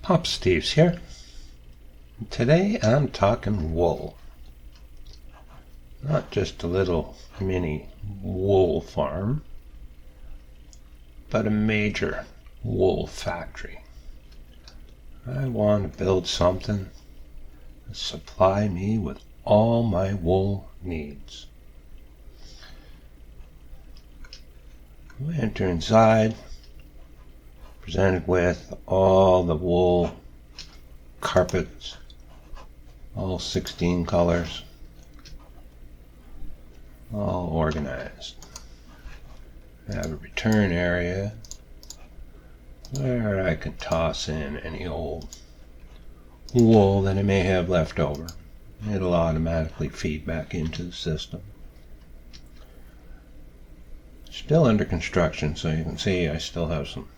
Pop Steve's here. Today I'm talking wool. Not just a little mini wool farm, but a major wool factory. I want to build something to supply me with all my wool needs. We enter inside, presented with all the wool carpets, all 16 colors, all organized. I have a return area where I can toss in any old wool that I may have left over. It'll automatically feed back into the system. Still under construction, so you can see I still have some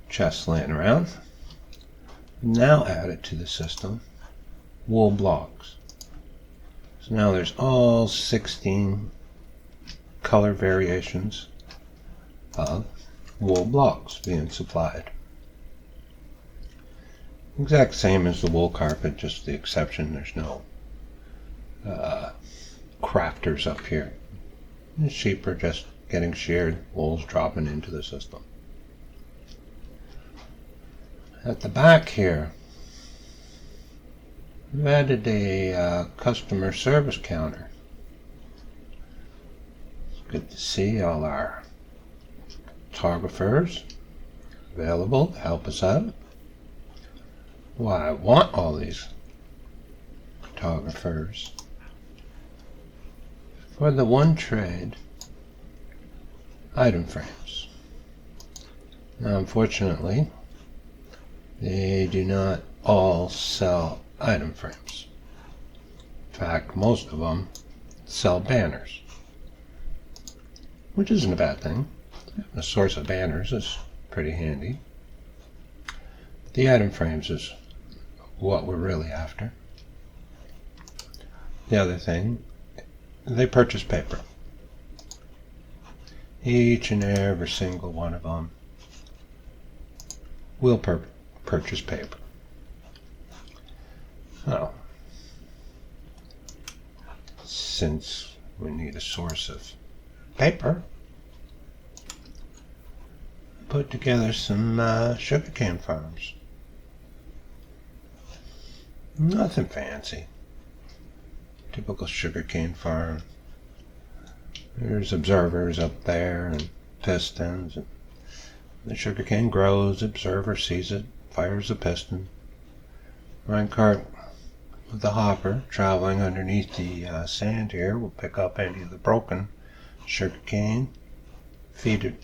chests laying around. Now added to the system, wool blocks. So now there's all 16 color variations of wool blocks being supplied. Exact same as the wool carpet, just the exception there's no crafters up here. The sheep are just getting sheared, wool's dropping into the system. At the back here, we've added a customer service counter. It's good to see all our photographers available to help us out. Why I want all these photographers for the one trade, item frames. Now unfortunately, they do not all sell item frames. In fact, most of them sell banners, which isn't a bad thing. A source of banners is pretty handy. The item frames is what we're really after. The other thing, they purchase paper. Each and every single one of them will purchase paper. So, since we need a source of paper, put together some sugarcane farms. Nothing fancy. Typical sugarcane farm. There's observers up there and pistons. And the sugarcane grows, observer sees it, fires a piston. Minecart with the hopper traveling underneath the sand here will pick up any of the broken sugarcane, feed it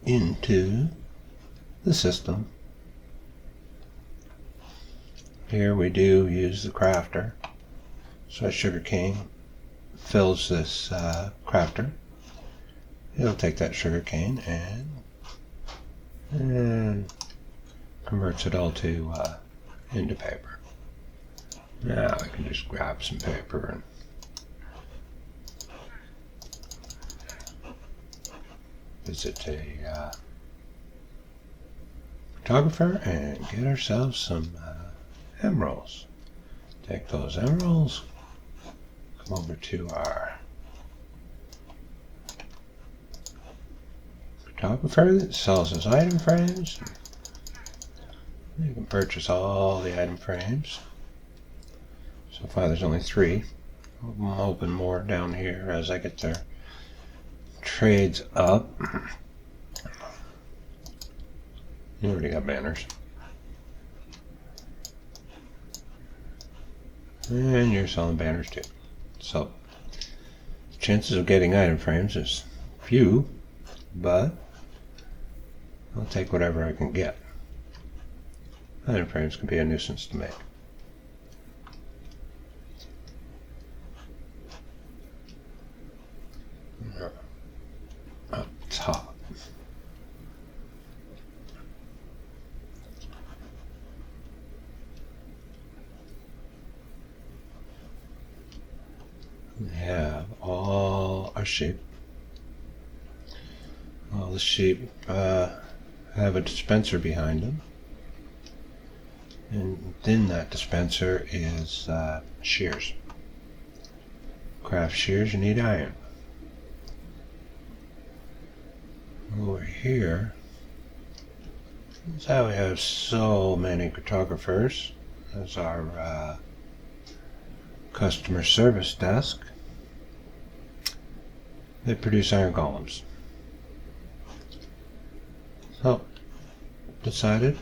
into the system. Here we do use the crafter. So sugarcane fills this crafter. It'll take that sugarcane and converts it all to into paper. Now I can just grab some paper and visit a photographer and get ourselves some emeralds. Take those emeralds, come over to our photographer that sells us item frames. You can purchase all the item frames. So far there's only 3. I'm hoping more down here as I get their trades up. You already got banners. And you're selling banners too. So, chances of getting item frames is few, but I'll take whatever I can get. Item frames can be a nuisance to make. Up top. We have all our sheep. All the sheep have a dispenser behind them. And within that dispenser is shears. Craft shears, you need iron. Over here is how we have so many cartographers. There's our customer service desk. They produce iron columns. So, decided,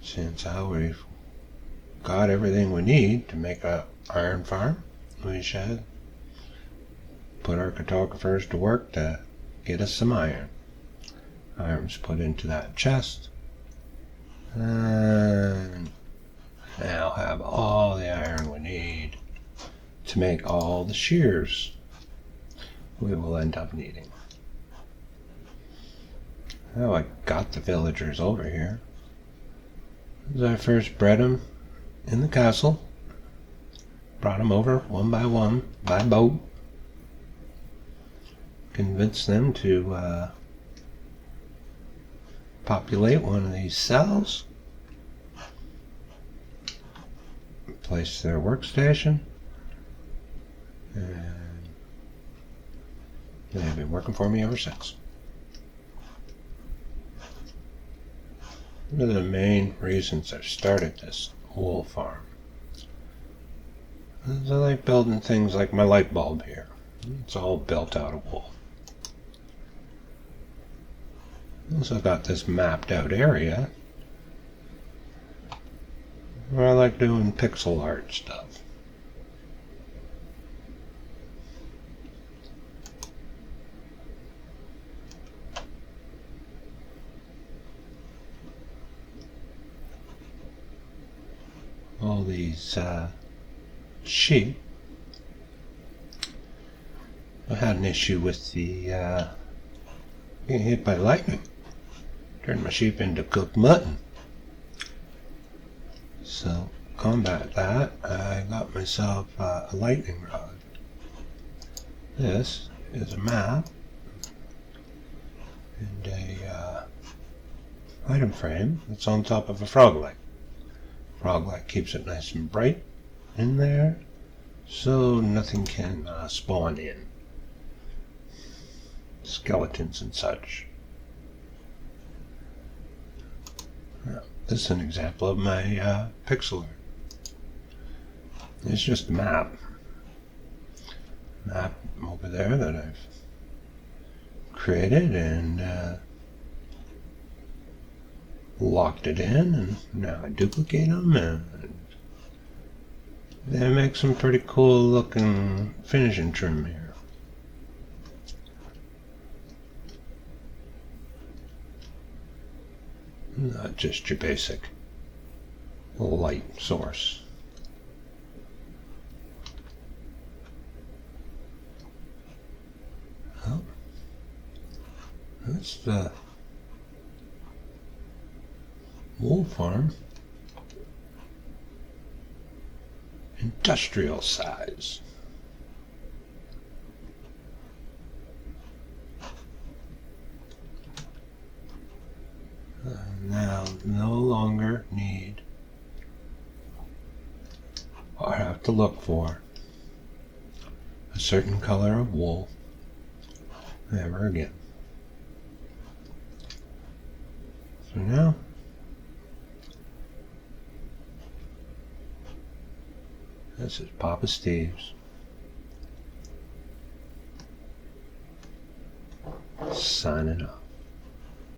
since we've got everything we need to make an iron farm, we should put our cartographers to work to get us some iron. Iron's put into that chest, and now have all the iron we need to make all the shears we will end up needing. Now I got the villagers over here. As I first bred them in the castle, brought them over one by boat, convinced them to populate one of these cells, place their workstation, and they've been working for me ever since. One of the main reasons I started this wool farm is I like building things like my light bulb here. It's all built out of wool. Also got this mapped out area where I like doing pixel art stuff. All these sheep. I had an issue with the getting hit by lightning. Turned my sheep into cooked mutton. So, combat that, I got myself a lightning rod. This is a map and a item frame that's on top of a frog leg. Frog light keeps it nice and bright in there, so nothing can spawn in. Skeletons and such. Now, this is an example of my pixel art. It's just a map. Map over there that I've created and locked it in, and now I duplicate them and they make some pretty cool looking finishing trim here. Not just your basic light source. Well, that's the wool farm, industrial size. Now no longer need or have to look for a certain color of wool ever again. So now this is Papa Steve's signing off.